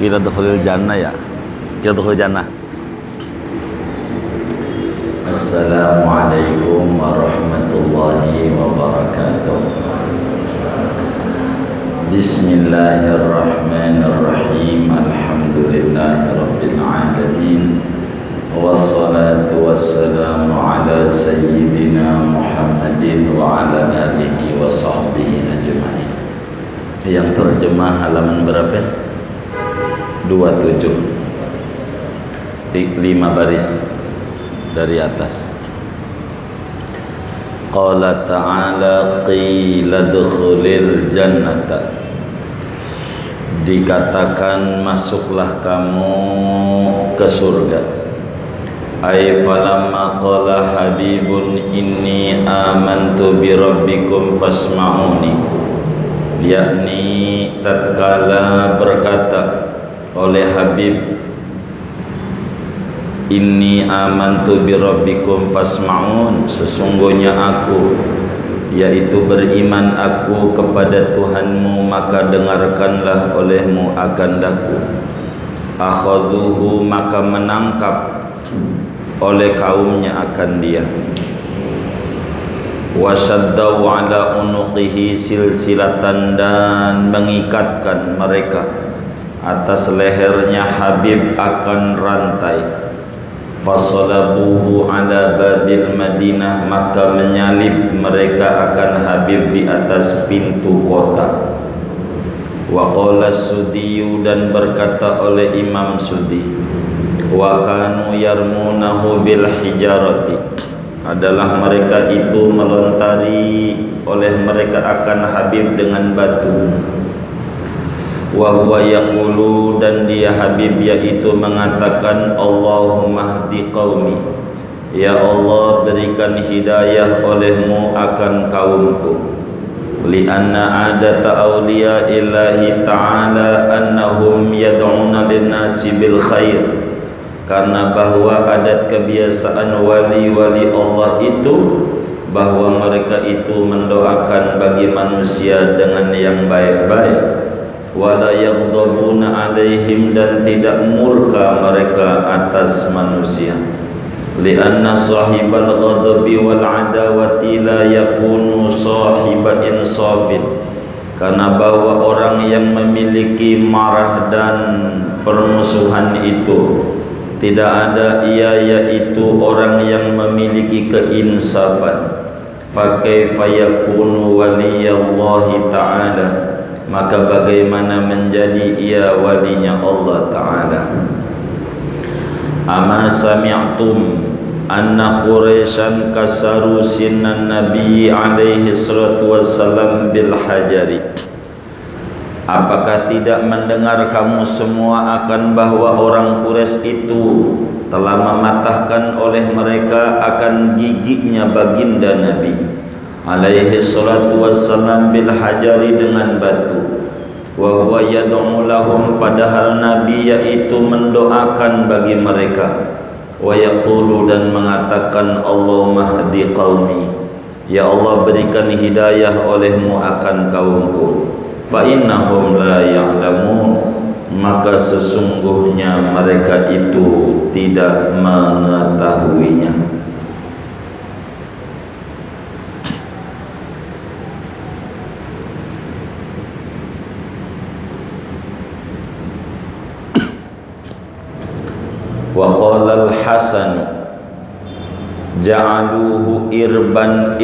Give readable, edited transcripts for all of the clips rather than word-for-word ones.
Kita dukhulil jannah ya. Kita dukhulil jannah. Assalamualaikum warahmatullahi wabarakatuh. Bismillahirrahmanirrahim. Alhamdulillahirabbil alamin. Wassalatu wassalamu ala sayyidina Muhammadin wa ala alihi wa sahbihi ajma'in. Yang terjemah halaman berapa? 27, 5 baris dari atas. Qala ta'ala qila dkhulil jannata. Dikatakan masuklah kamu ke surga. Ay falamma qala habibun inni amantu bi rabbikum fasma'uni. Yakni tatkala berkata oleh Habib, inni amantu bi rabbikum fasma'un, sesungguhnya aku, yaitu beriman aku kepada Tuhanmu, maka dengarkanlah olehmu akan daku. Akhadhuhu, maka menangkap oleh kaumnya akan dia. Wasaddau ala unuqihi silsilatan, dan mengikatkan mereka atas lehernya Habib akan rantai. Fasalabuhu ala babil Madinah, maka menyalib mereka akan Habib di atas pintu kota. Wa qala Sudiyu, dan berkata oleh Imam Sudi, wa kanu yarmunahu bil hijarati, adalah mereka itu melontari oleh mereka akan Habib dengan batu. Wa huwa yaqulu, dan dia Habib yaitu mengatakan, Allahumma hdi qaumi, ya Allah berikan hidayah olehmu akan kaumku. Lianna adata awliya illahi ta'ala annahum yad'una linnasi bil khair, karena bahwa adat kebiasaan wali-wali Allah itu bahwa mereka itu mendoakan bagi manusia dengan yang baik-baik. Wala yaghdabuna alaihim, dan tidak murka mereka atas manusia. Lianna sahibal ghadabi wal adawati la yakunu sahiba insafin, karena bahwa orang yang memiliki marah dan permusuhan itu tidak ada ia, yaitu orang yang memiliki keinsafan. Fa kaifa yakunu waliyallahi ta'ala, maka bagaimana menjadi ia walinya Allah Ta'ala. Ama sami'tum anna Quraisyan kasaru sinan Nabi alaihi salatu wassalam bil hajari. Apakah tidak mendengar kamu semua akan bahwa orang Quraisy itu telah mematahkan oleh mereka akan giginya baginda Nabi alaihi salatu wassalam bil hajari, dengan batu. Wa huwa yad'u lahum, padahal Nabi yaitu mendoakan bagi mereka. Wa yaqulu, dan mengatakan, Allahumma hdi qaumi, ya Allah berikan hidayah olehmu akan kaumku. Fa innahum la ya'lamun, maka sesungguhnya mereka itu tidak mengetahuinya. Wa qala al-Hasan ja'aluhu irban,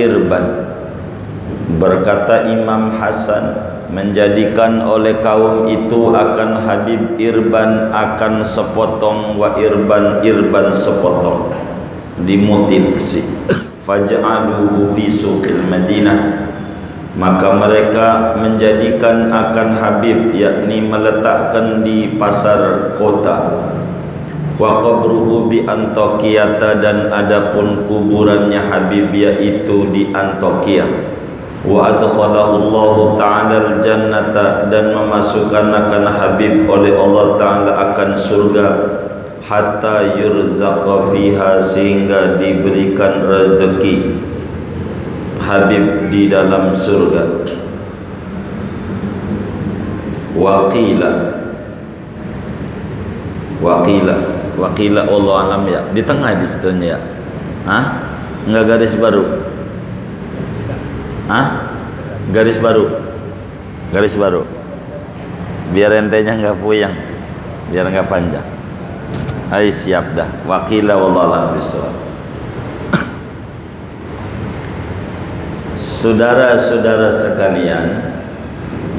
berkata Imam Hasan, menjadikan oleh kaum itu akan Habib irban, akan sepotong, wa irban sepotong, dimutisi. Faj'aluhu fi suqil Madinah, maka mereka menjadikan akan Habib, yakni meletakkan di pasar kota. Wa qabruhu bi Antokiyata, dan adapun kuburannya Habib yaitu di Antokia. Wa adkhalahu Allah Ta'ala al-jannata, dan memasukkan akan Habib oleh Allah Ta'ala akan surga. Hatta yurzaqa fiha, sehingga diberikan rezeki Habib di dalam surga. Waqila, Wakila Allah alam ya. Di tengah di situnya ya. Hah? Enggak garis baru. Hah? Garis baru. Garis baru. Biar entenya enggak puyeng. Biar enggak panjang. Hai, siap dah. Wakila Allah alam bisawab. Saudara-saudara sekalian,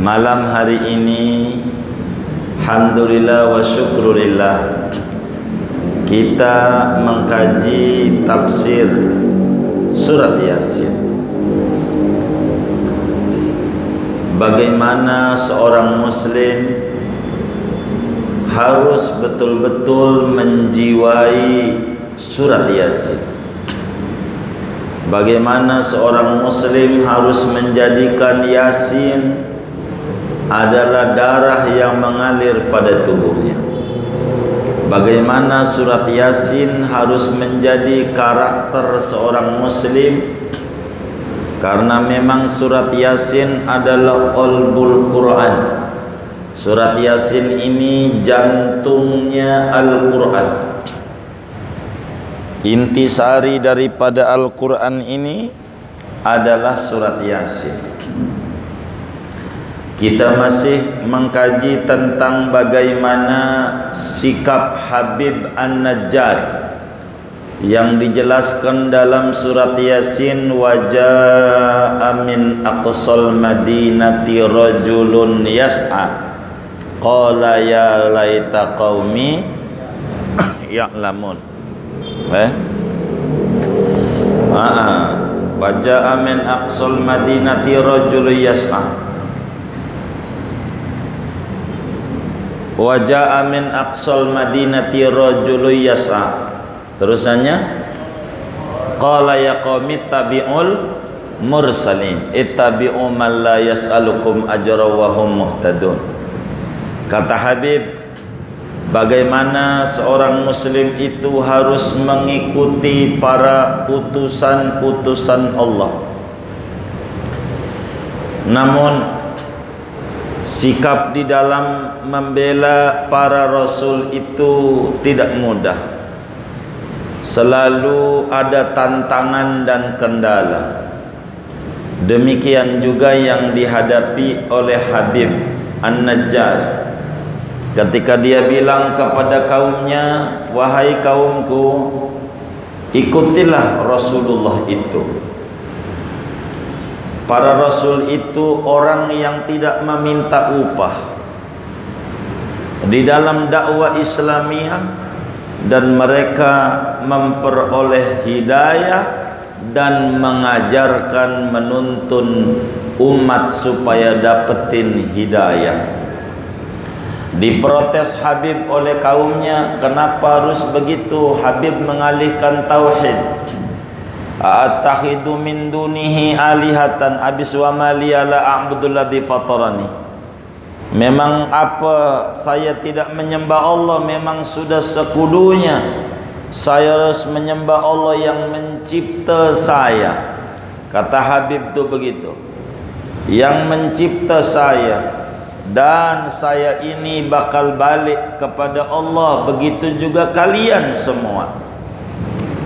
malam hari ini alhamdulillah wa syukurillah kita mengkaji tafsir surat Yasin. Bagaimana seorang muslim harus betul-betul menjiwai surat Yasin. Bagaimana seorang muslim harus menjadikan Yasin adalah darah yang mengalir pada tubuhnya. Bagaimana surat Yasin harus menjadi karakter seorang muslim, karena memang surat Yasin adalah qalbul Quran. Surat Yasin ini jantungnya Al-Quran. Intisari daripada Al-Quran ini adalah surat Yasin. Kita masih mengkaji tentang bagaimana sikap Habib An-Najjar yang dijelaskan dalam surat Yasin. Waja'a min aqsal madinati rajulun yas'a qala ya laita qaumi ya'lamun. Waja'a min aqsal madinati rajulun yas'a. Waja'a min aqsal madinati rajulun yas'a. Terusannya qala ya qaumi tabi'ul mursalin ittabi'u man la yas'alukum ajra wa hum muhtadun. Kata Habib, bagaimana seorang muslim itu harus mengikuti para utusan-utusan Allah. Namun sikap di dalam membela para rasul itu tidak mudah. Selalu ada tantangan dan kendala. Demikian juga yang dihadapi oleh Habib An-Najjar ketika dia bilang kepada kaumnya, wahai kaumku, ikutilah Rasulullah itu. Para rasul itu orang yang tidak meminta upah di dalam dakwah Islamiyah, dan mereka memperoleh hidayah dan mengajarkan, menuntun umat supaya dapetin hidayah. Diprotes Habib oleh kaumnya, kenapa harus begitu? Habib mengalihkan tauhid. Atakhidu min dunihi alihatan abis wa ma liya la a'budul ladzi fatarani. Memang apa saya tidak menyembah Allah? Memang sudah sekudunya saya harus menyembah Allah yang mencipta saya. Kata Habib itu begitu, yang mencipta saya, dan saya ini bakal balik kepada Allah. Begitu juga kalian semua.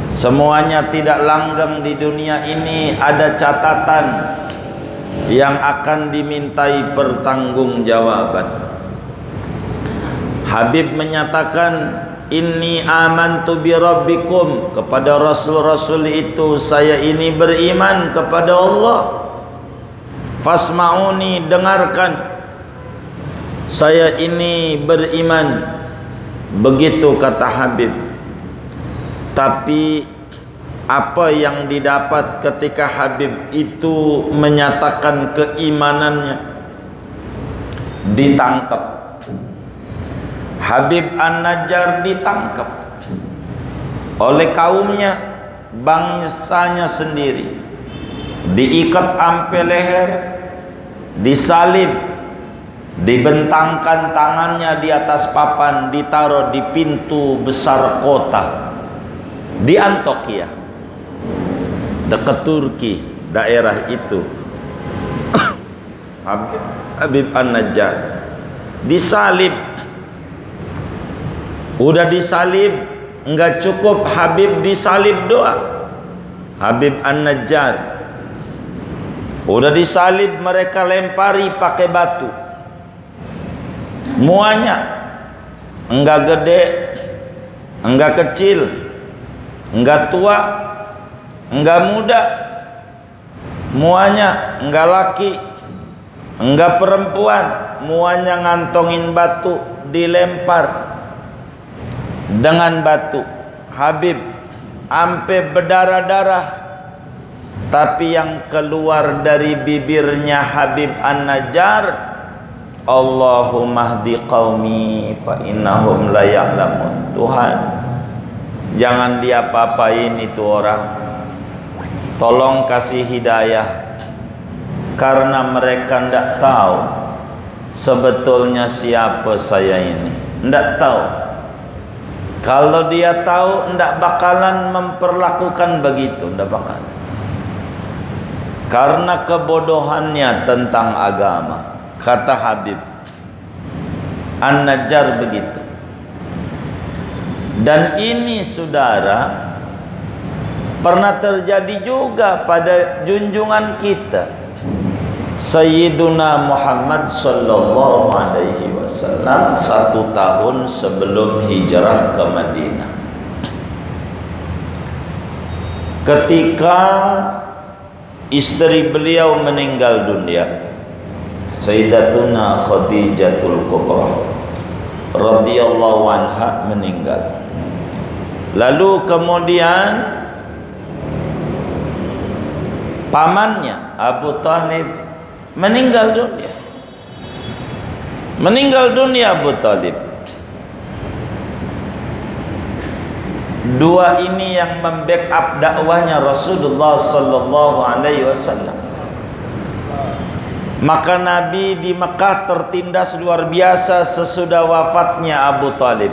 Semuanya tidak langgeng di dunia ini, ada catatan yang akan dimintai pertanggungjawaban. Habib menyatakan, inni amantu bi rabbikum, kepada rasul-rasul itu saya ini beriman kepada Allah. Fasma'uni, dengarkan, saya ini beriman. Begitu kata Habib. Tapi apa yang didapat ketika Habib itu menyatakan keimanannya? Ditangkap. Habib An-Najjar ditangkap oleh kaumnya, bangsanya sendiri, diikat sampai leher, disalib, dibentangkan tangannya di atas papan, ditaruh di pintu besar kota di Antokia, dekat Turki, daerah itu. Habib An-Najjar disalib, Udah disalib, enggak cukup Habib disalib doang. Habib An-Najjar udah disalib, mereka lempari pakai batu. Muanya enggak gede, enggak kecil, enggak tua, enggak muda, muanya enggak laki, enggak perempuan, muanya ngantongin batu, dilempar dengan batu. Habib ampe berdarah-darah, tapi yang keluar dari bibirnya Habib An-Najjar, Allahumma hdi qaumi fa innahum la ya'lamun. Tuhan, jangan diapa-apain itu orang, tolong kasih hidayah, karena mereka ndak tahu sebetulnya siapa saya ini. Ndak tahu. Kalau dia tahu, ndak bakalan memperlakukan begitu, ndak bakalan. Karena kebodohannya tentang agama. Kata Habib An-Najjar begitu. Dan ini saudara, pernah terjadi juga pada junjungan kita Sayyiduna Muhammad sallallahu alaihi wasallam 1 tahun sebelum hijrah ke Madinah. Ketika istri beliau meninggal dunia, Sayyidatuna Khadijatul Kubra radhiyallahu anha meninggal. Lalu kemudian pamannya Abu Talib meninggal dunia. Meninggal dunia Abu Talib. Dua ini yang membackup dakwahnya Rasulullah sallallahu alaihi wasallam. Maka Nabi di Mekah tertindas luar biasa sesudah wafatnya Abu Talib,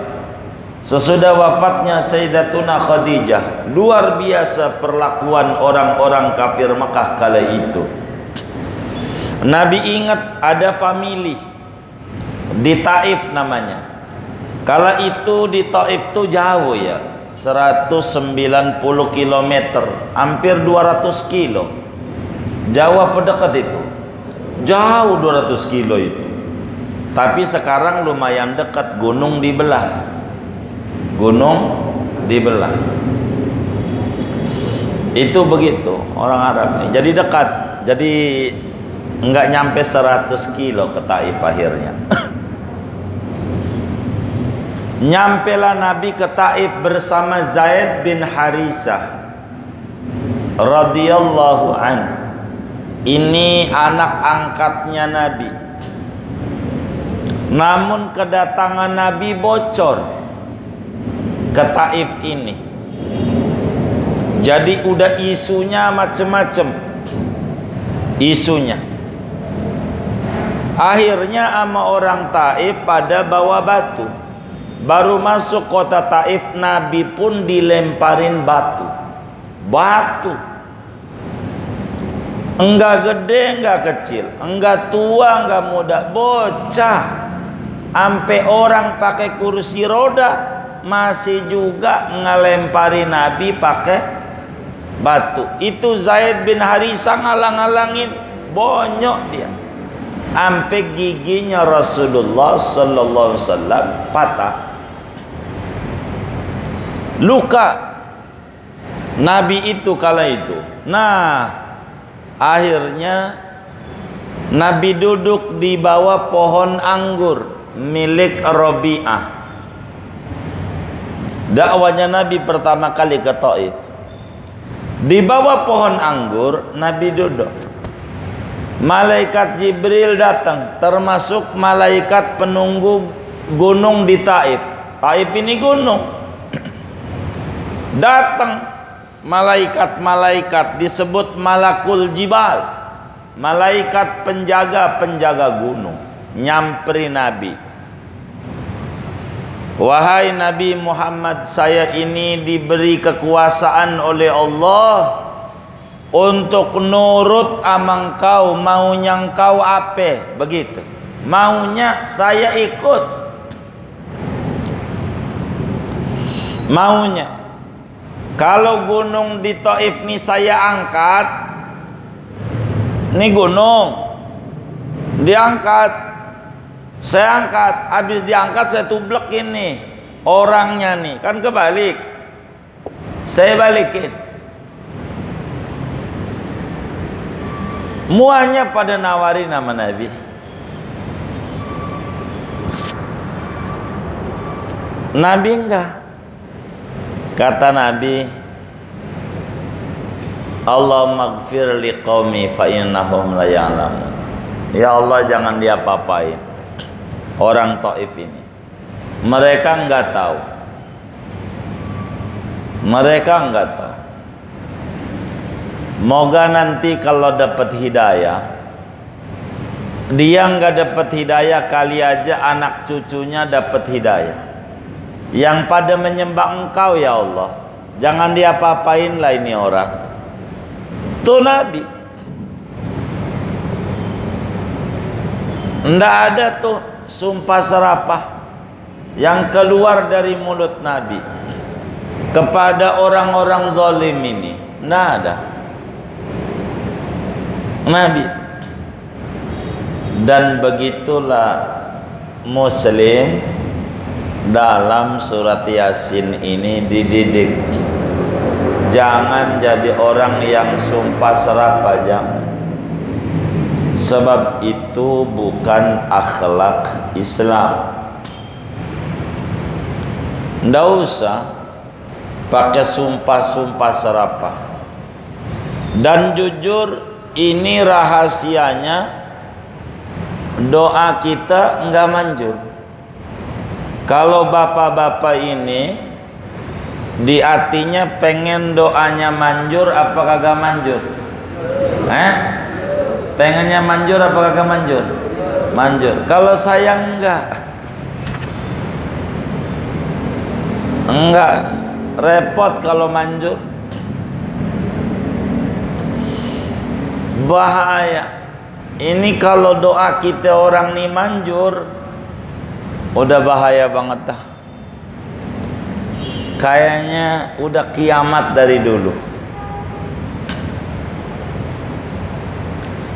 sesudah wafatnya Sayyidatuna Khadijah. Luar biasa perlakuan orang-orang kafir Mekah kala itu. Nabi ingat ada famili di Taif namanya. Kala itu di Taif itu jauh ya, 190 km, hampir 200 kilo. Jauh apa dekat itu? Jauh 200 kilo itu. Tapi sekarang lumayan dekat, gunung dibelah. Gunung dibelah. Itu begitu orang Arab ini. Jadi dekat. Jadi enggak nyampe 100 kilo ke Taif akhirnya. Nyampelah Nabi ke Taif bersama Zaid bin Harisah radhiyallahu anhu. Ini anak angkatnya Nabi. Namun kedatangan Nabi bocor ke Taif ini. Jadi udah isunya macem-macem. Isunya. Akhirnya sama orang Taif pada bawa batu. Baru masuk kota Taif, Nabi pun dilemparin batu. Batu. Enggak gede, enggak kecil, enggak tua, enggak muda, bocah. Ampe orang pakai kursi roda masih juga ngelempari Nabi pakai batu. Itu Zaid bin Harisah ngalang-ngalangin, bonyok dia. Ampe giginya Rasulullah sallallahu alaihi wasallam patah. Luka Nabi itu kala itu. Nah, akhirnya Nabi duduk di bawah pohon anggur milik Rabi'ah. Dakwanya Nabi pertama kali ke Taif. Di bawah pohon anggur Nabi duduk. Malaikat Jibril datang, termasuk malaikat penunggu gunung di Taif. Taif ini gunung. Datang malaikat-malaikat disebut Malakul Jibal, malaikat penjaga-penjaga gunung, nyamperi Nabi. Wahai Nabi Muhammad, saya ini diberi kekuasaan oleh Allah untuk nurut sama engkau, maunya engkau apa? Begitu. Maunya saya ikut. maunya. Kalau gunung di Taif nih saya angkat, ini gunung diangkat, saya angkat, habis diangkat saya tublek ini orangnya nih, kan kebalik, saya balikin. Muanya pada nawari nama Nabi. Nabi enggak. Kata Nabi, Allahumma gfir liqaumi fa innahum la ya'lamun. Ya Allah, jangan diapa-apain orang Taif ini. Mereka enggak tahu. Mereka enggak tahu. Moga nanti kalau dapat hidayah, dia enggak dapat hidayah, kali aja anak cucunya dapat hidayah. Yang pada menyembah Engkau ya Allah, jangan diapa-apain lah ini orang. Tuh Nabi, ndak ada tuh sumpah serapah yang keluar dari mulut Nabi kepada orang-orang zalim ini, ndak ada. Nabi. Dan begitulah Muslim dalam surat Yasin ini dididik. Jangan jadi orang yang sumpah serapah, jangan. Sebab itu bukan akhlak Islam. Nggak usah pakai sumpah-sumpah serapah. Dan jujur, ini rahasianya, doa kita enggak manjur. Kalau bapak-bapak ini di hatinya pengen doanya manjur apa kagak manjur? Pengennya manjur apa kagak manjur? Manjur. Kalau saya enggak repot kalau manjur. Bahaya. Ini kalau doa kita orang nih manjur, udah bahaya banget dah. Kayaknya udah kiamat dari dulu.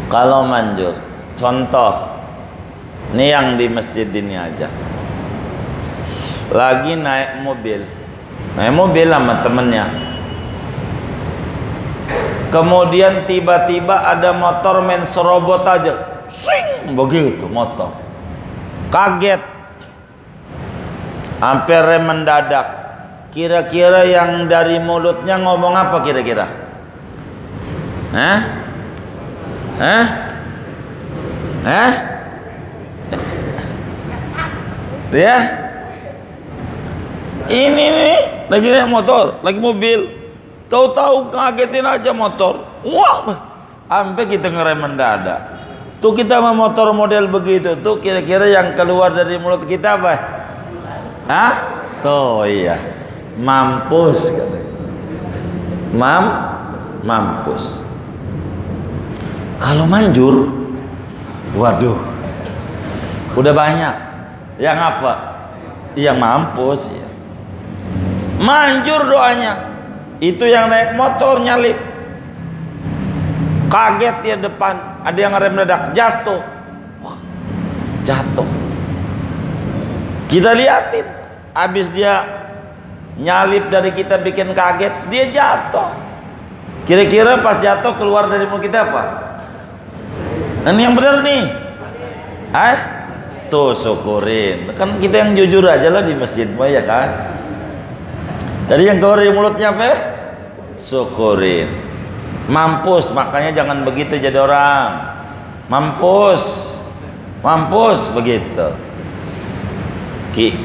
Kalau manjur, contoh, ini yang di masjid ini aja. Lagi naik mobil sama temennya. Kemudian tiba-tiba ada motor main serobot aja, swing begitu motor. Kaget, hampir rem mendadak. Kira-kira yang dari mulutnya ngomong apa kira-kira? Ya, ini nih lagi naik motor, lagi mobil. Tahu-tahu ngagetin aja motor. Wah, sampai kita ngerem mendadak. Tuh kita sama motor model begitu tuh, kira-kira yang keluar dari mulut kita apa? Tuh iya, mampus katanya. Mampus. Kalau manjur, waduh, udah banyak. Yang apa? Yang mampus ya. Manjur doanya. Itu yang naik motor nyalip, kaget dia depan, ada yang ngerem mendadak, jatuh. Jatuh. Kita liatin, habis dia nyalip dari kita bikin kaget, dia jatuh. Kira-kira pas jatuh keluar dari mulut kita apa? Ini yang benar nih. Tuh syukurin. Kan kita yang jujur aja lah di masjid, ya kan? Jadi yang keluar dari mulutnya apa? Syukurin. Mampus, makanya jangan begitu jadi orang. Mampus begitu.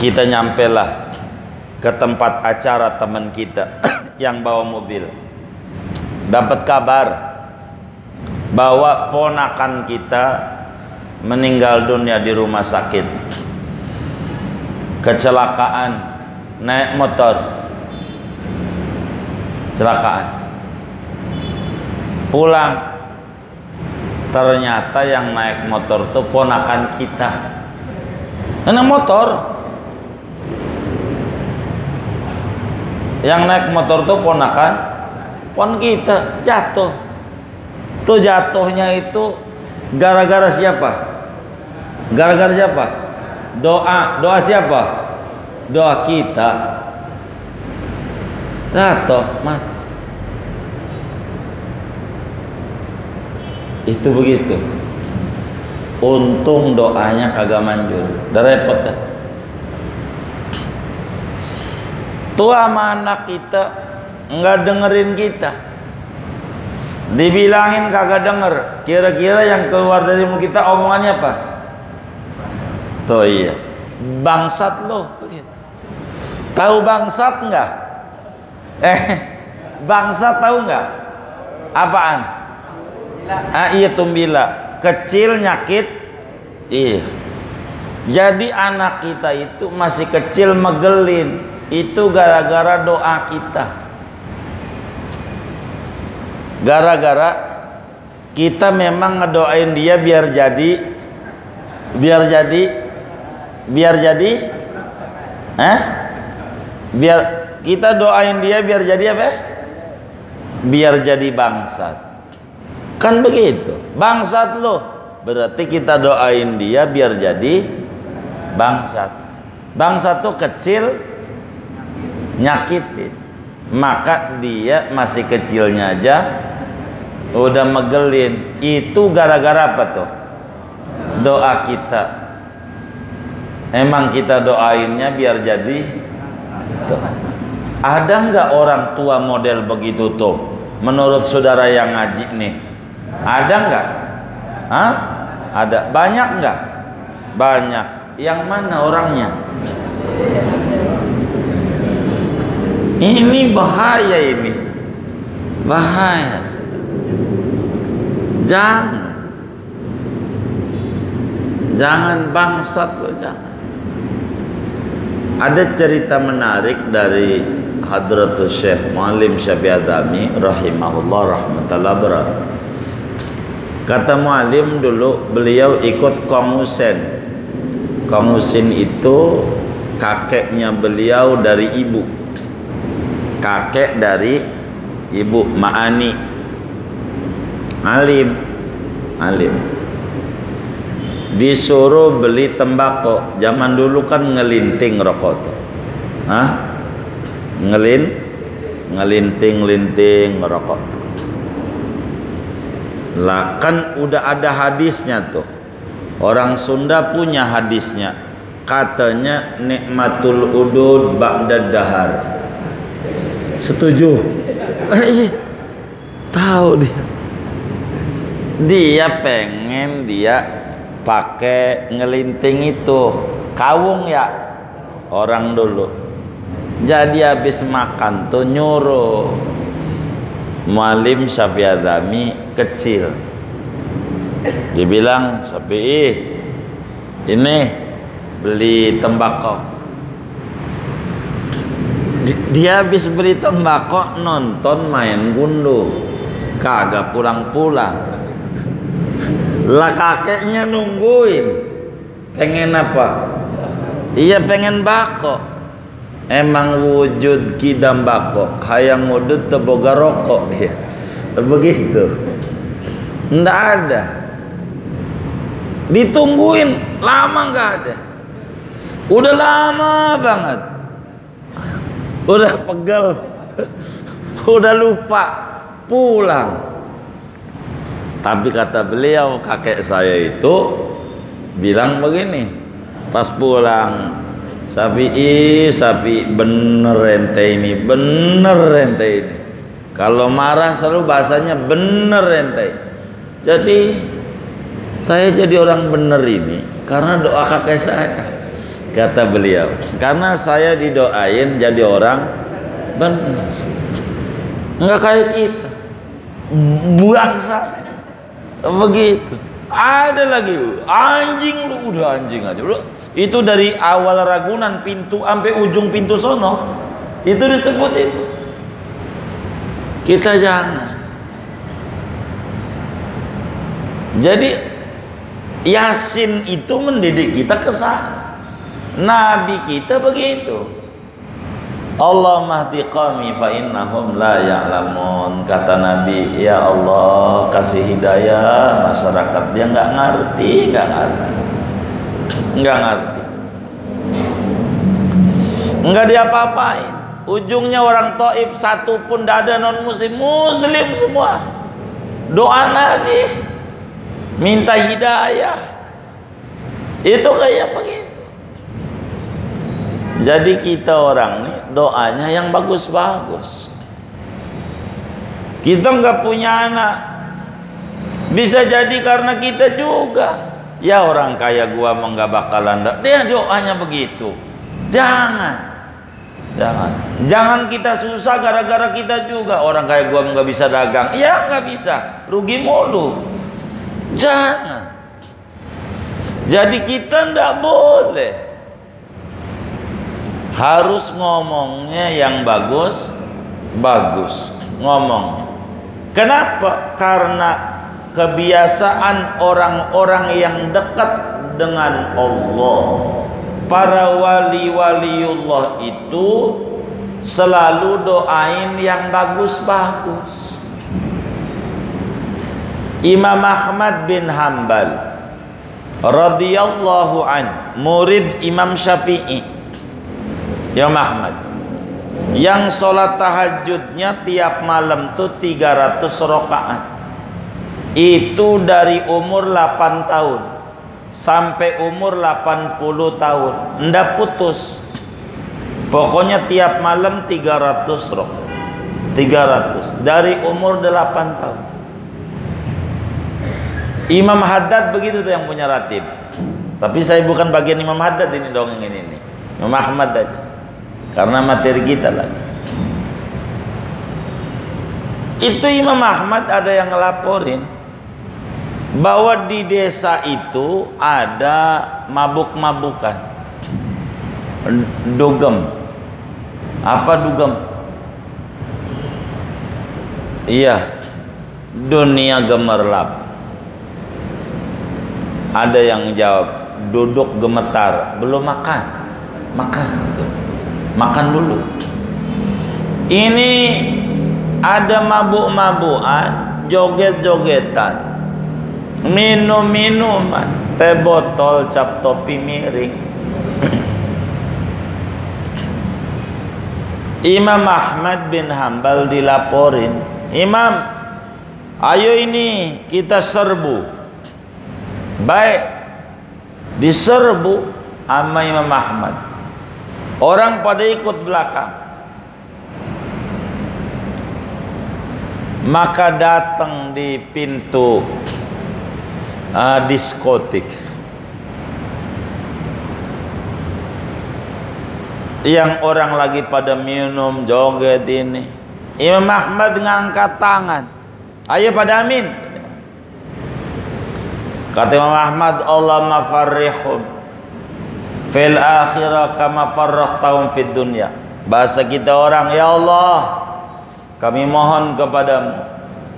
Kita nyampe lah ke tempat acara teman kita yang bawa mobil. Dapat kabar bahwa ponakan kita meninggal dunia di rumah sakit. Kecelakaan naik motor. Kecelakaan, pulang, ternyata yang naik motor itu ponakan kita. Karena motor Yang naik motor tuh ponakan pon kita jatuh. Tuh jatuhnya itu gara-gara siapa? Gara-gara siapa? Doa siapa? Doa kita. Jatuh mati. Itu begitu. Untung doanya kagak manjur. Udah repot dah. Tua sama anak kita nggak dengerin kita. Dibilangin kagak denger. Kira-kira yang keluar dari mulut kita omongannya apa? Tuh iya. Bangsat lo. Tahu bangsat nggak? Bangsat tahu nggak? Apaan? Iya tumbila. Kecil nyakit. Iya. Jadi anak kita itu masih kecil megelin. Itu gara-gara doa kita. Gara-gara kita memang ngedoain dia biar jadi biar kita doain dia biar jadi apa? Biar jadi bangsat. Kan begitu. Bangsat lo. Berarti kita doain dia biar jadi bangsat. Bangsat tuh kecil nyakitin. Maka dia masih kecilnya aja udah megelin. Itu gara-gara apa tuh? Doa kita. Emang kita doainnya biar jadi tuh. Ada nggak orang tua model begitu tuh? Menurut saudara yang ngaji nih, ada nggak? Hah? Ada. Banyak nggak? Banyak. Yang mana orangnya? Ini bahaya ini. Bahaya. Jangan bangsat lo, jangan. Ada cerita menarik dari Hadratus Syekh Muallim Syafi'i Adzami rahimahullah rahmatullah berat. Kata Muallim dulu beliau ikut Komusen. Komusen itu kakeknya beliau dari ibu. Kakek dari ibu Ma'ani. Alim. Disuruh beli tembakau. Zaman dulu kan ngelinting rokok tuh. Hah? Ngelinting rokok. Lah kan udah ada hadisnya tuh. Orang Sunda punya hadisnya. Katanya nikmatul udud ba'da dahar. Setuju? Tahu dia. Dia pengen pakai ngelinting itu kawung ya orang dulu. Jadi habis makan tuh nyuruh Muallim Syafi'i Adzami kecil. Dibilang Syafi'i, ini beli tembakau. Dia habis beli tembakau nonton main gundu, kagak pulang-pulang. Lah kakeknya nungguin. Pengen apa? Iya pengen bako. Emang wujud kidam bako hayang wujud teboga rokok ya. Begitu. Nggak ada. Ditungguin lama nggak ada. Udah lama banget. Udah pegel. Udah lupa pulang. Tapi kata beliau, kakek saya itu bilang begini pas pulang, Sapi bener ente ini. Kalau marah selalu bahasanya bener ente. Jadi saya jadi orang bener ini karena doa kakek saya, kata beliau. Karena saya didoain jadi orang bener. Enggak kayak kita buangsa begitu. Ada lagi anjing, lu udah anjing aja lu. Itu dari awal Ragunan pintu sampai ujung pintu sono itu disebut itu. Kita jangan. Jadi Yasin itu mendidik kita ke sana. Nabi kita begitu. Allah mahdi qami fa innahum la ya'lamun. Kata Nabi, ya Allah kasih hidayah masyarakat, dia nggak ngerti. Nggak diapa-apain. Ujungnya orang Taif satu pun tidak ada non muslim, muslim semua. Doa Nabi minta hidayah. Itu kayak begitu. Jadi kita orang nih doanya yang bagus-bagus. Kita nggak punya anak, bisa jadi karena kita juga. Ya orang kaya gua mau nggak bakalan, dia doanya begitu. Jangan kita susah gara-gara kita juga. Orang kaya gua nggak bisa dagang, ya nggak bisa, rugi mulu. Jangan. Jadi kita nggak boleh. Harus ngomongnya yang bagus ngomongnya. Kenapa? Karena kebiasaan orang-orang yang dekat dengan Allah, para wali-waliullah itu selalu doain yang bagus-bagus. Imam Ahmad bin Hanbal radhiyallahu an, murid Imam Syafi'i, Imam Ahmad, yang sholat tahajudnya tiap malam tuh 300 rakaat. Itu dari umur 8 tahun sampai umur 80 tahun, ndak putus. Pokoknya tiap malam 300 rakaat. 300 dari umur 8 tahun. Imam Haddad begitu tuh yang punya ratib. Tapi saya bukan bagian Imam Haddad ini dong, yang ini nih. Imam Ahmad aja. Karena materi kita lagi. Itu Imam Ahmad ada yang ngelaporin bahwa di desa itu ada mabuk-mabukan. Dugem. Apa dugem? Iya, dunia gemerlap. Ada yang jawab, duduk gemetar, belum makan dulu. Ini ada mabuk-mabukan, joget-jogetan, minum-minuman, teh botol, cap topi miring. Imam Ahmad bin Hanbal dilaporin, Imam, ayo ini kita serbu. Baik, diserbu sama Imam Ahmad. Orang pada ikut belakang. Maka datang di pintu diskotik yang orang lagi pada minum, joget ini. Imam Ahmad ngangkat tangan, ayo pada amin. Kata Imam Ahmad, Allahumma farrihum fil akhirah kama farrahtahum fid dunya. Bahasa kita orang, ya Allah, kami mohon kepadamu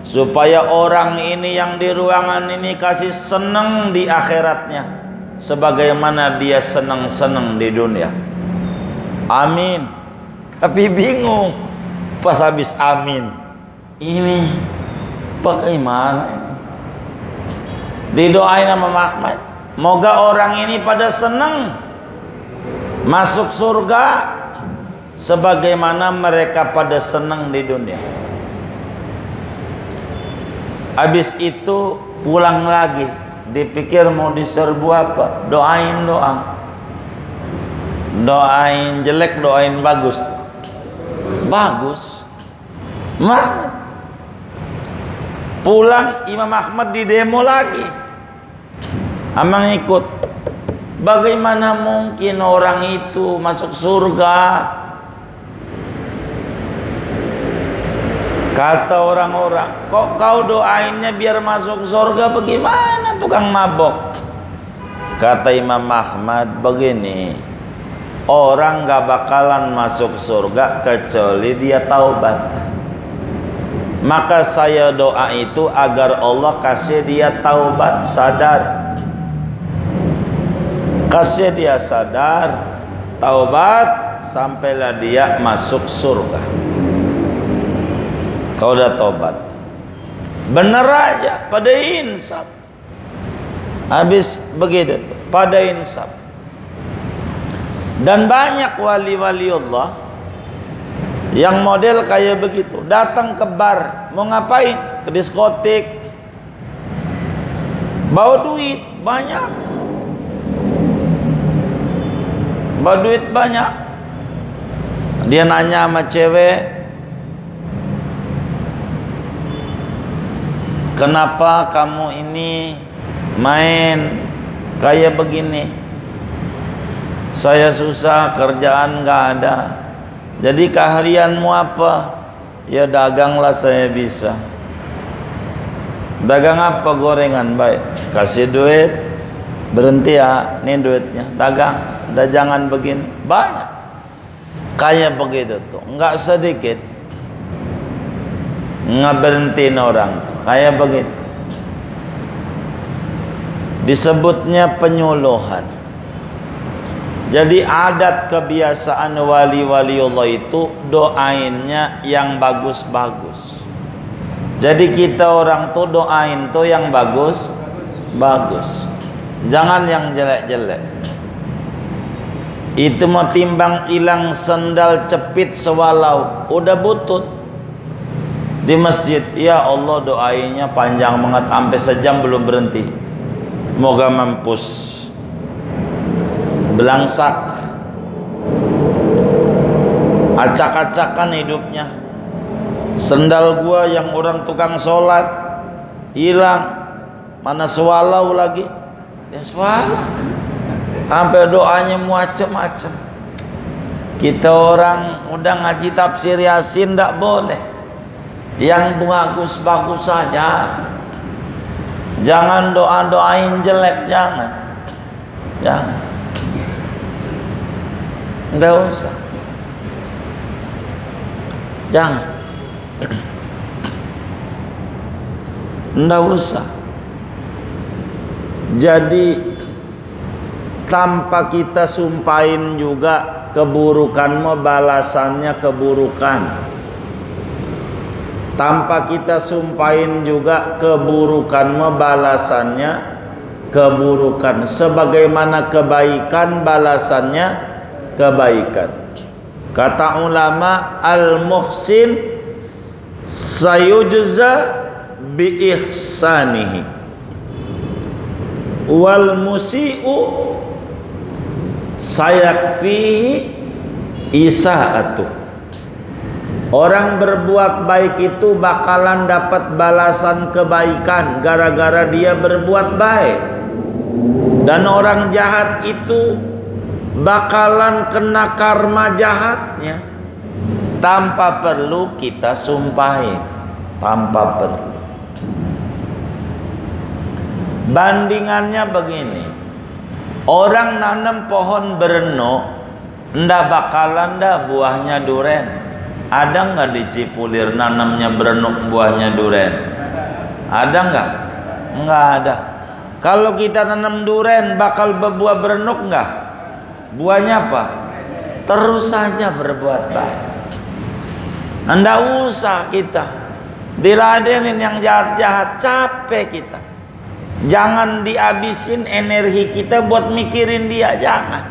supaya orang ini yang di ruangan ini kasih senang di akhiratnya sebagaimana dia senang-senang di dunia. Amin. Tapi bingung pas habis amin, ini bagaimana ini? Didoain sama Ahmad, moga orang ini pada senang masuk surga sebagaimana mereka pada senang di dunia. Habis itu pulang lagi, dipikir mau diserbu apa, doain doa. Doain jelek, doain bagus. Bagus. Mahmud pulang, Imam Ahmad di demo lagi. Amang ikut. Bagaimana mungkin orang itu masuk surga? Kata orang-orang, kok kau doainnya biar masuk surga, bagaimana tukang mabok? Kata Imam Ahmad begini, orang gak bakalan masuk surga kecuali dia taubat. Maka saya doa itu agar Allah kasih dia taubat, sadar. Kasih dia sadar, taubat, sampailah dia masuk surga. Kau udah tobat, bener aja pada insaf. Habis begitu tuh, pada insaf. Dan banyak wali-wali Allah yang model kayak begitu, datang ke bar, mau ngapain? Ke diskotik, bawa duit banyak, bawa duit banyak. Dia nanya sama cewek, kenapa kamu ini main kayak begini? Saya susah, kerjaan nggak ada. Jadi keahlianmu apa? Ya daganglah saya bisa. Dagang apa? Gorengan. Baik, kasih duit. Berhenti ya, ini duitnya. Dagang. Udah jangan begini. Banyak kayak begitu tuh, nggak sedikit. Nggak berhentiin orang tuh, kayak begitu. Disebutnya penyuluhan. Jadi adat kebiasaan wali-wali Allah itu doainnya yang bagus-bagus. Jadi kita orang tuh doain tuh yang bagus-bagus. Jangan yang jelek-jelek. Itu mau timbang hilang sendal cepit sewalau, udah butut di masjid. Ya Allah, doainya panjang banget sampai sejam belum berhenti. Moga mampus. Belangsak, acak-acakan hidupnya. Sendal gua yang orang tukang sholat hilang, mana sewalau lagi? Ya sewalau. Sampai doanya macam-macam. Kita orang udah ngaji tafsir Yasin ndak boleh. Yang bagus-bagus saja. Jangan doain jelek, jangan. Jangan. Nggak usah. Jangan. Nggak usah. Jadi tanpa kita sumpahin juga keburukanmu balasannya keburukan. Tanpa kita sumpahin juga keburukanmu balasannya keburukan. Sebagaimana kebaikan balasannya kebaikan. Kata ulama, al-muhsin sayujza bi ihsanihi wal musi'u sayakfihi isaatuh. Orang berbuat baik itu bakalan dapat balasan kebaikan gara-gara dia berbuat baik. Dan orang jahat itu bakalan kena karma jahatnya tanpa perlu kita sumpahin, tanpa perlu. Bandingannya begini, orang nanam pohon berenuk ndak bakalan dah buahnya duren. Ada nggak di Cipulir nanamnya berenuk buahnya duren? Ada nggak? Nggak ada. Kalau kita nanam duren bakal berbuah berenuk nggak? Buahnya apa? Terus saja berbuat baik. Nggak usah kita diladenin yang jahat-jahat, capek kita. Jangan dihabisin energi kita buat mikirin dia, jangan.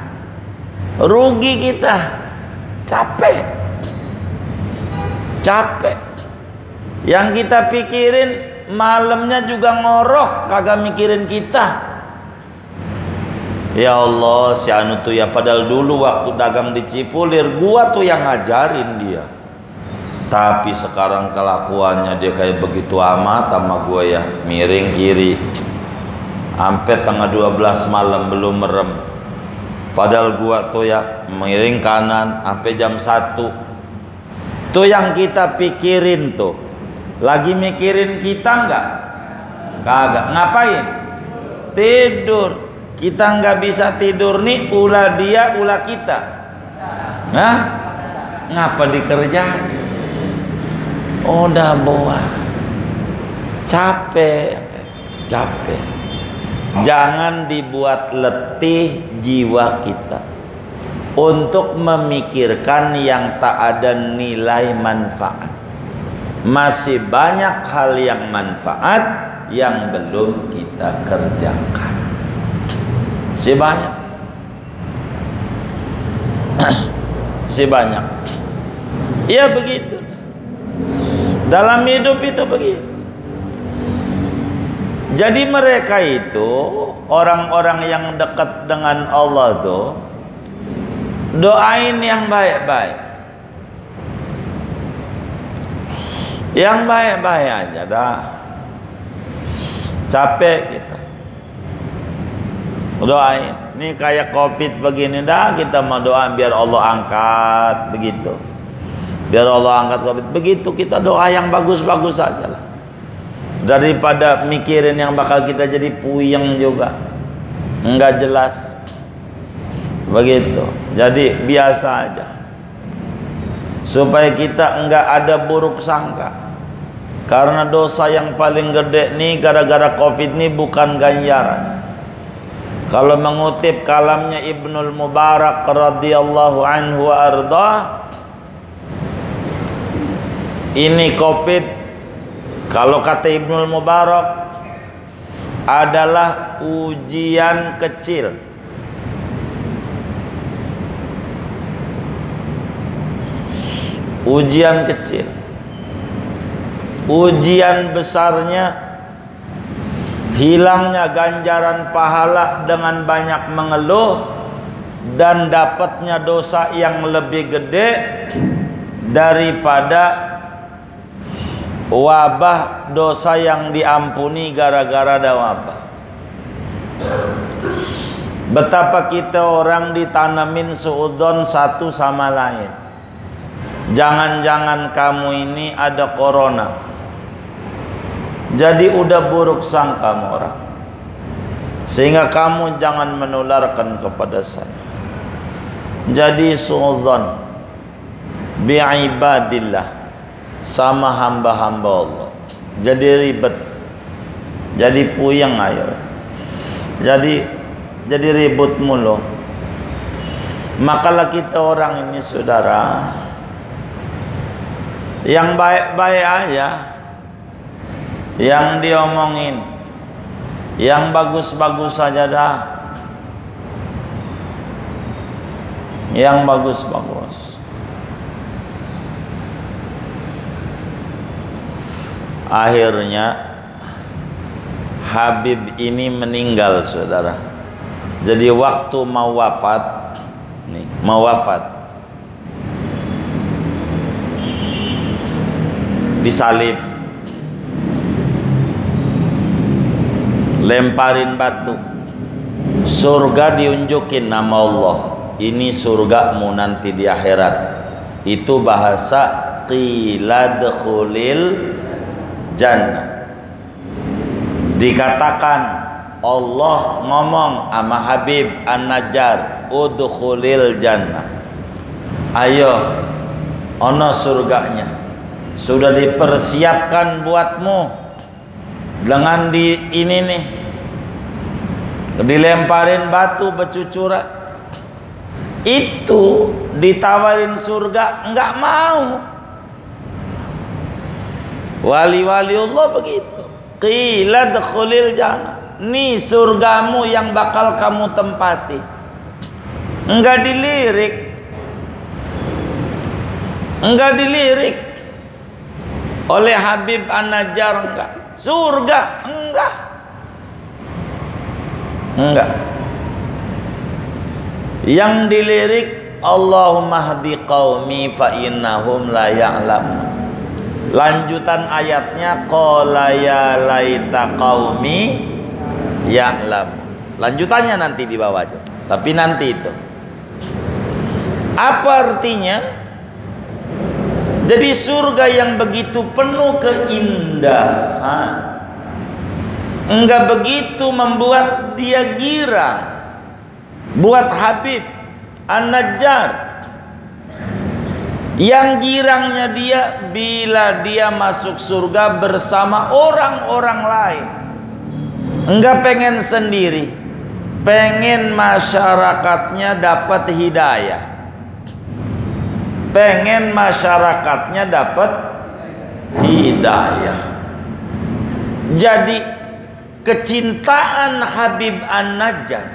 Rugi kita, capek. Capek. Yang kita pikirin malamnya juga ngorok, kagak mikirin kita. Ya Allah, si anu tuh ya, padahal dulu waktu dagang di Cipulir gua tuh yang ngajarin dia. Tapi sekarang kelakuannya dia kayak begitu amat sama gua ya, miring kiri. Sampai tengah 12 malam belum merem. Padahal gua tuh ya miring kanan sampai jam 1. Tuh yang kita pikirin tuh. Lagi mikirin kita enggak? Kagak. Ngapain? Tidur. Kita nggak bisa tidur nih, ulah dia, ulah kita. Hah? Ngapa dikerjain? Udah boa. Capek. Capek. Jangan dibuat letih jiwa kita. untuk memikirkan yang tak ada nilai manfaat. Masih banyak hal yang manfaat yang belum kita kerjakan. Masih banyak. Masih banyak. Ya begitu. Dalam hidup itu begitu. Jadi mereka itu orang-orang yang dekat dengan Allah tuh doain yang baik-baik. Yang baik-baik aja dah. Capek kita. Doain. Ini kayak Covid begini dah, kita mau doa biar Allah angkat begitu. Biar Allah angkat Covid. Begitu kita doa yang bagus-bagus aja lah. Daripada mikirin yang bakal kita jadi puyeng juga, enggak jelas begitu. Jadi biasa aja supaya kita enggak ada buruk sangka. Karena dosa yang paling gede nih gara-gara Covid nih bukan ganjaran. Kalau mengutip kalamnya Ibnul Mubarak radhiyallahu anhu wa arda, ini Covid kalau kata Ibnul Mubarak adalah ujian kecil. Ujian kecil. Ujian besarnya hilangnya ganjaran pahala dengan banyak mengeluh dan dapatnya dosa yang lebih gede daripada wabah dosa yang diampuni gara-gara ada wabah. Betapa kita orang ditanamin suudzon satu sama lain. Jangan-jangan kamu ini ada corona, jadi udah buruk sangka sama orang, sehingga kamu jangan menularkan kepada saya. Jadi suudzon bi'ibadillah sama hamba-hamba Allah, jadi ribet, jadi puyeng air, jadi ribut mulu. Makalah kita orang ini saudara, yang baik-baik aja, yang diomongin, yang bagus-bagus saja dah, yang bagus-bagus. Akhirnya Habib ini meninggal saudara. Jadi waktu mau wafat nih, mau wafat disalib, lemparin batu, surga diunjukin nama Allah, ini surgamu nanti di akhirat. Itu bahasa qila dkhulil jannah. Dikatakan Allah ngomong sama Habib An-Najjar, udkhulil jannah, ayo ono surganya sudah dipersiapkan buatmu dengan di ini nih, dilemparin batu bercucuran. Itu ditawarin surga enggak mau. Wali-wali Allah begitu. Qila dkhulil jannah, nih surgamu yang bakal kamu tempati. Enggak dilirik, enggak dilirik oleh Habib An-Najjar, enggak. Surga enggak, enggak. Yang dilirik Allahumma hdi qaumi fa innahum la ya'lamun. Lanjutan ayatnya qala ya laita qaumi ya'lam. Lanjutannya nanti di bawah aja. Tapi nanti itu. Apa artinya? Jadi surga yang begitu penuh keindahan, enggak begitu membuat dia girang. Buat Habib An-Najjar, yang girangnya dia bila dia masuk surga bersama orang-orang lain, enggak pengen sendiri. pengen masyarakatnya dapat hidayah, pengen masyarakatnya dapat hidayah. Jadi kecintaan Habib An-Najjar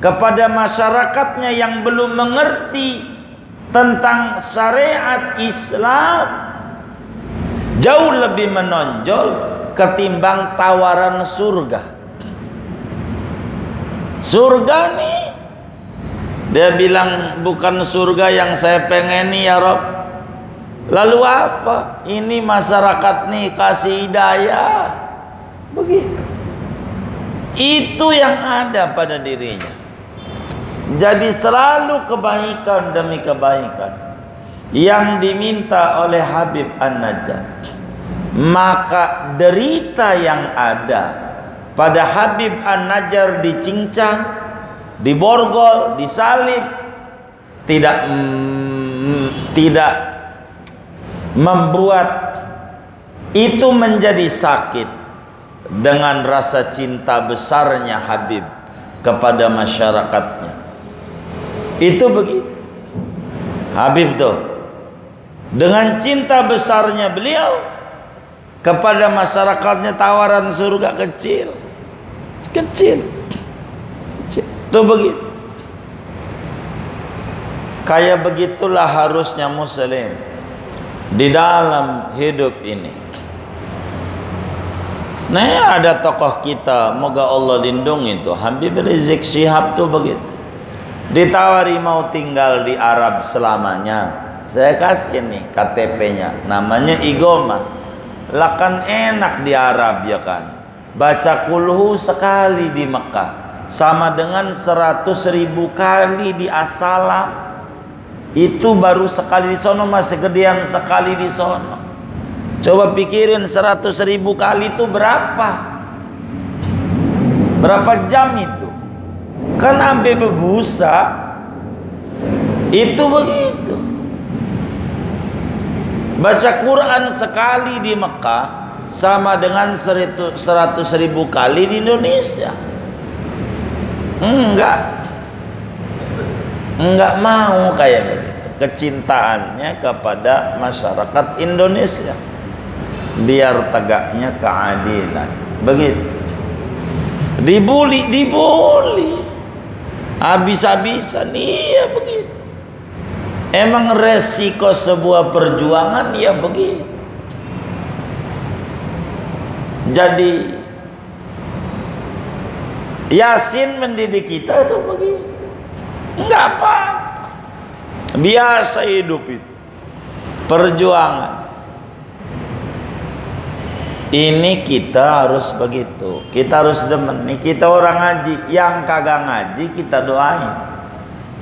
kepada masyarakatnya yang belum mengerti tentang syariat Islam jauh lebih menonjol ketimbang tawaran surga. Surga nih, dia bilang bukan surga yang saya pengeni ya Rob. Lalu apa? Ini masyarakat nih kasih hidayah. Begitu. Itu yang ada pada dirinya. Jadi selalu kebaikan demi kebaikan yang diminta oleh Habib An-Najjar. Maka derita yang ada pada Habib An-Najjar dicincang, diborgol, disalib, tidak membuat itu menjadi sakit dengan rasa cinta besarnya Habib kepada masyarakatnya. Itu begitu. Habib tuh dengan cinta besarnya beliau kepada masyarakatnya tawaran surga kecil. Tuh begitu. Kayak begitulah harusnya muslim di dalam hidup ini. Nah, ada tokoh kita, moga Allah lindungi tuh, Habib Rizik Syihab tuh begitu. Ditawari mau tinggal di Arab selamanya. Saya kasih nih KTP-nya, namanya Igoma. Lah kan enak di Arab ya kan. Baca kulhu sekali di Mekah sama dengan 100.000 kali di As-Salam. Itu baru sekali di sono, masih gedean sekali di sono. Coba pikirin 100.000 kali itu berapa? Berapa jam itu? Kan sampai berbusa. Itu begitu. Baca Quran sekali di Mekah sama dengan 100.000 kali di Indonesia. Enggak mau kayak begitu. Kecintaannya kepada masyarakat Indonesia biar tegaknya keadilan. Begitu. Dibuli habis-habisan. Iya begitu. Emang resiko sebuah perjuangan ya begitu. Jadi Yasin mendidik kita itu begitu. Enggak apa-apa, biasa hidup itu. Perjuangan ini kita harus begitu. Kita harus demen. Nih kita orang ngaji, yang kagak ngaji kita doain.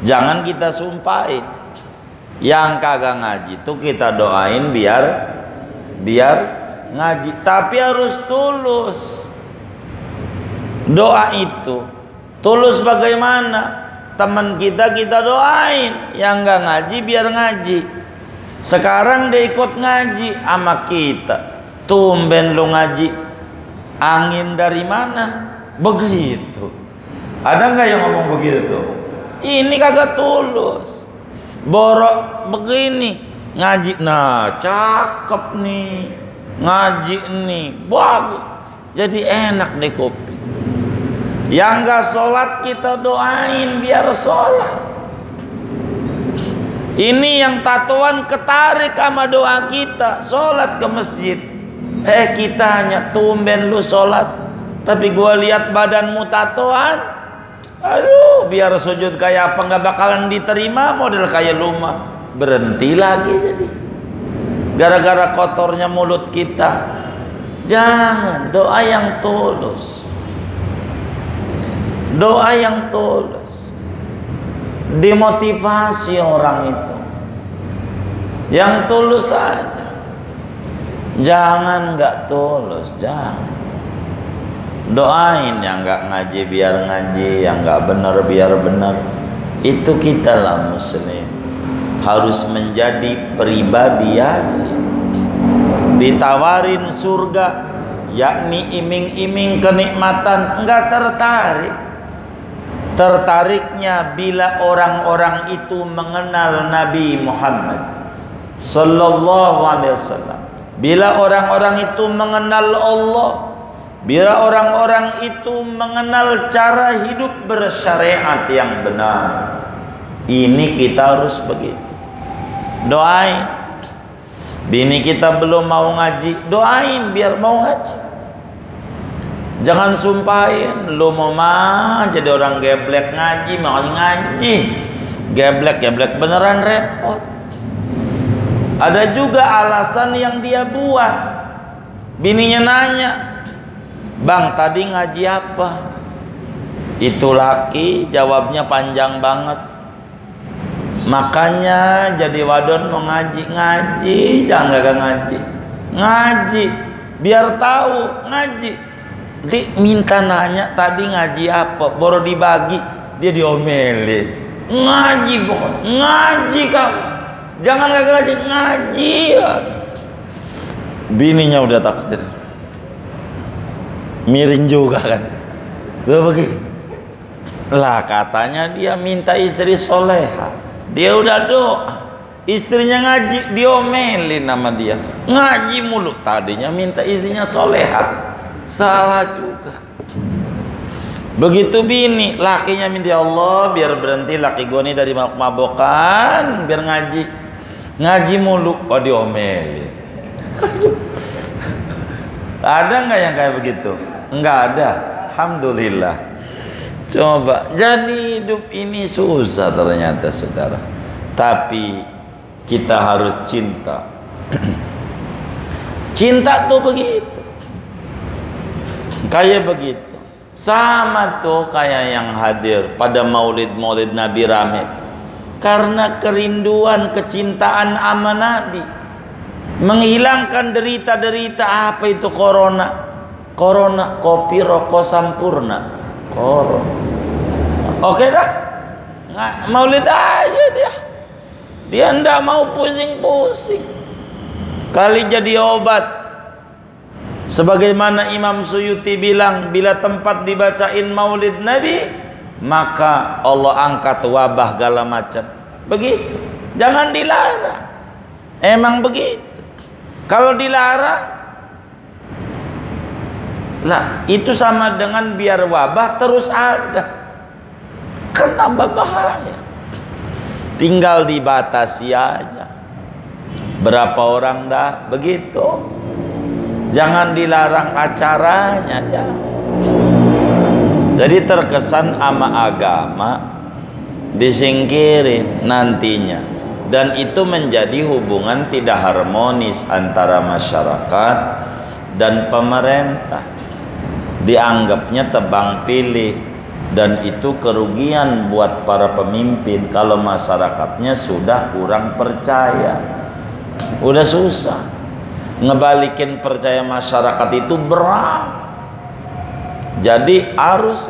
Jangan kita sumpahin. Yang kagak ngaji itu kita doain biar ngaji. Tapi harus tulus. Doa itu tulus bagaimana? Teman kita doain, yang nggak ngaji biar ngaji. Sekarang dia ikut ngaji sama kita. Tumben lu ngaji, angin dari mana? Begitu. Ada nggak yang ngomong begitu? Ini kagak tulus. Borok begini ngaji, nah cakep nih, ngaji nih bagus, jadi enak deh kopi. Yang nggak sholat kita doain biar sholat. Ini yang tatoan ketarik sama doa kita, sholat ke masjid. Kita hanya tumben lu sholat, tapi gua lihat badanmu tatoan. Aduh, biar sujud kayak apa nggak bakalan diterima, model kayak lu mah berhenti lagi jadi. Gara-gara kotornya mulut kita. Jangan, doa yang tulus. Doa yang tulus. Dimotivasi orang itu. Yang tulus aja. Jangan nggak tulus, jangan. Doain yang nggak ngaji biar ngaji, yang nggak benar biar benar. Itu kita lah muslim. Harus menjadi pribadi Yasin. Ditawarin surga, yakni iming-iming kenikmatan, nggak tertarik. tertariknya bila orang-orang itu mengenal Nabi Muhammad sallallahu alaihi wasallam, bila orang-orang itu mengenal Allah, bila orang-orang itu mengenal cara hidup bersyariat yang benar. Ini kita harus begitu. Doain. Bini kita belum mau ngaji, doain biar mau ngaji. Jangan sumpahin lu mau jadi orang geblek ngaji, mau ngaji. Geblek beneran repot. Ada juga alasan yang dia buat. Bininya nanya, "Bang, tadi ngaji apa?" Itu laki jawabnya panjang banget. Makanya jadi wadon mau ngaji, jangan gak ngaji biar tahu ngaji. Minta nanya tadi ngaji apa, baru dibagi dia diomelin. Ngaji pokoknya, ngaji kamu, jangan gak ngaji. Bininya udah takdir, miring juga kan, begitu lah. Katanya dia minta istri soleha. Dia udah doa, istrinya ngaji, diomelin nama dia. Ngaji mulu, tadinya minta istrinya soleha, salah juga. Begitu bini, lakinya minta, "Ya Allah biar berhenti laki gua nih dari mabok-mabokan, biar ngaji mulu." Oh, diomelin. Ada nggak yang kayak begitu? Nggak ada. Alhamdulillah. Coba, jadi hidup ini susah ternyata saudara. Tapi kita harus cinta. Cinta tuh begitu. Kayak begitu. Sama tuh kayak yang hadir pada maulid-maulid Nabi rame. Karena kerinduan, kecintaan sama Nabi. Menghilangkan derita-derita apa itu corona. Corona, kopi, rokok sampurna. Oke dah, maulid aja dia ndak mau pusing-pusing. Kali jadi obat. Sebagaimana Imam Suyuti bilang, bila tempat dibacain maulid Nabi, maka Allah angkat wabah segala macam. Begitu, jangan dilarang. Emang begitu. Kalau dilarang, lah itu sama dengan biar wabah terus ada, kan tambah bahaya. Tinggal dibatasi aja. Berapa orang dah begitu. Jangan dilarang acaranya, jangan. Jadi terkesan ama agama disingkirin nantinya, dan itu menjadi hubungan tidak harmonis antara masyarakat dan pemerintah. Dianggapnya tebang pilih, dan itu kerugian buat para pemimpin kalau masyarakatnya sudah kurang percaya. Udah susah ngebalikin percaya masyarakat itu berat. Jadi harus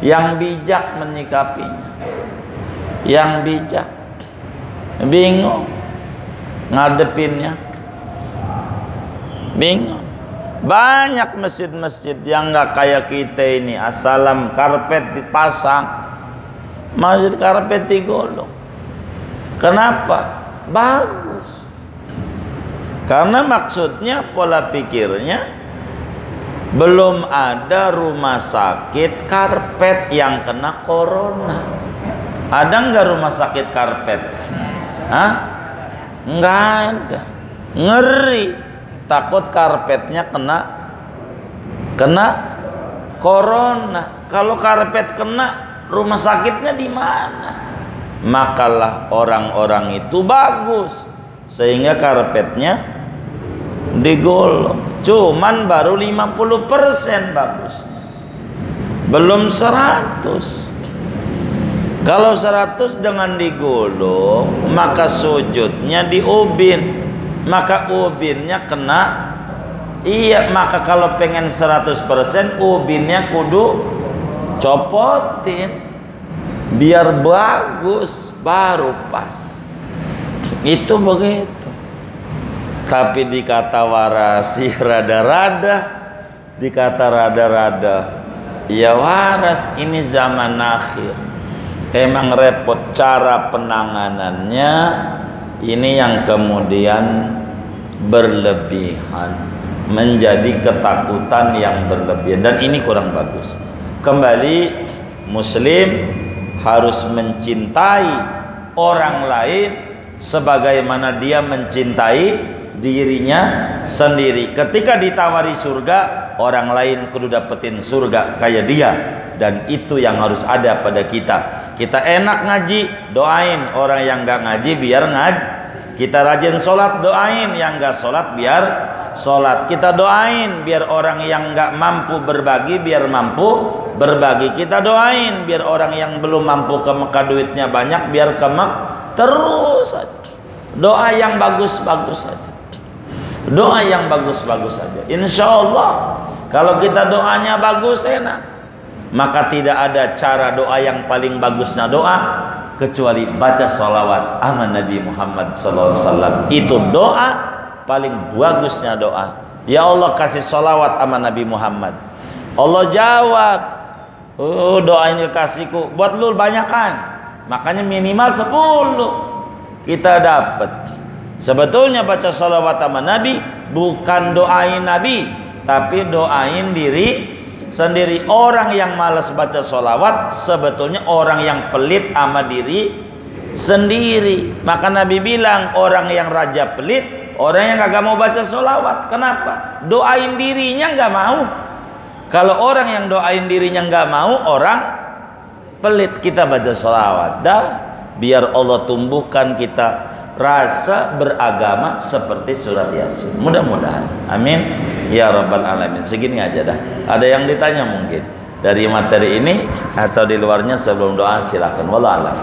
yang bijak menyikapinya. Yang bijak. Bingung ngadepinnya, bingung. Banyak masjid-masjid yang nggak kayak kita ini, assalam karpet dipasang, masjid karpet digolong. Kenapa? Bagus. Karena maksudnya pola pikirnya belum ada rumah sakit karpet yang kena corona. Ada nggak rumah sakit karpet? Hah? Nggak ada. Ngeri. Takut karpetnya kena corona. Kalau karpet kena, rumah sakitnya di mana? Makalah orang-orang itu bagus sehingga karpetnya digolong. Cuman baru 50% bagus, belum 100. Kalau 100 dengan digolong, maka sujudnya diubin, maka ubinnya kena. Iya, maka kalau pengen 100% ubinnya kudu copotin biar bagus, baru pas. Itu begitu. Tapi dikata warasi rada-rada, dikata rada-rada, Ya waras, ini zaman akhir. Emang repot cara penanganannya, ini yang kemudian berlebihan, menjadi ketakutan yang berlebihan, dan ini kurang bagus. Kembali, muslim harus mencintai orang lain sebagaimana dia mencintai dirinya sendiri. Ketika ditawari surga, orang lain kudu dapetin surga kayak dia, dan itu yang harus ada pada kita. Kita enak ngaji, doain orang yang gak ngaji biar ngaji. Kita rajin sholat, doain yang gak sholat biar sholat. Kita doain biar orang yang gak mampu berbagi biar mampu berbagi. Kita doain biar orang yang belum mampu ke Mekah duitnya banyak biar ke Mekah. Terus saja doa yang bagus-bagus saja, doa yang bagus-bagus saja. Insya Allah kalau kita doanya bagus enak, maka tidak ada cara doa yang paling bagusnya doa kecuali baca sholawat sama Nabi Muhammad SAW. Itu doa paling bagusnya doa. Ya Allah kasih sholawat sama Nabi Muhammad. Allah jawab, oh doa ini kasihku buat lu banyakan, makanya minimal 10 kita dapat. Sebetulnya baca sholawat sama Nabi bukan doain Nabi, tapi doain diri sendiri. Orang yang malas baca sholawat sebetulnya orang yang pelit sama diri sendiri. Maka Nabi bilang orang yang raja pelit, orang yang kagak mau baca sholawat. Kenapa? Doain dirinya nggak mau. Kalau orang yang doain dirinya nggak mau, orang pelit. Kita baca sholawat dah, biar Allah tumbuhkan kita rasa beragama seperti surat Yasin. Mudah-mudahan, amin ya rabbal alamin. Segini aja dah. Ada yang ditanya mungkin dari materi ini atau di luarnya? Sebelum doa silakan. Wallahu a'lam.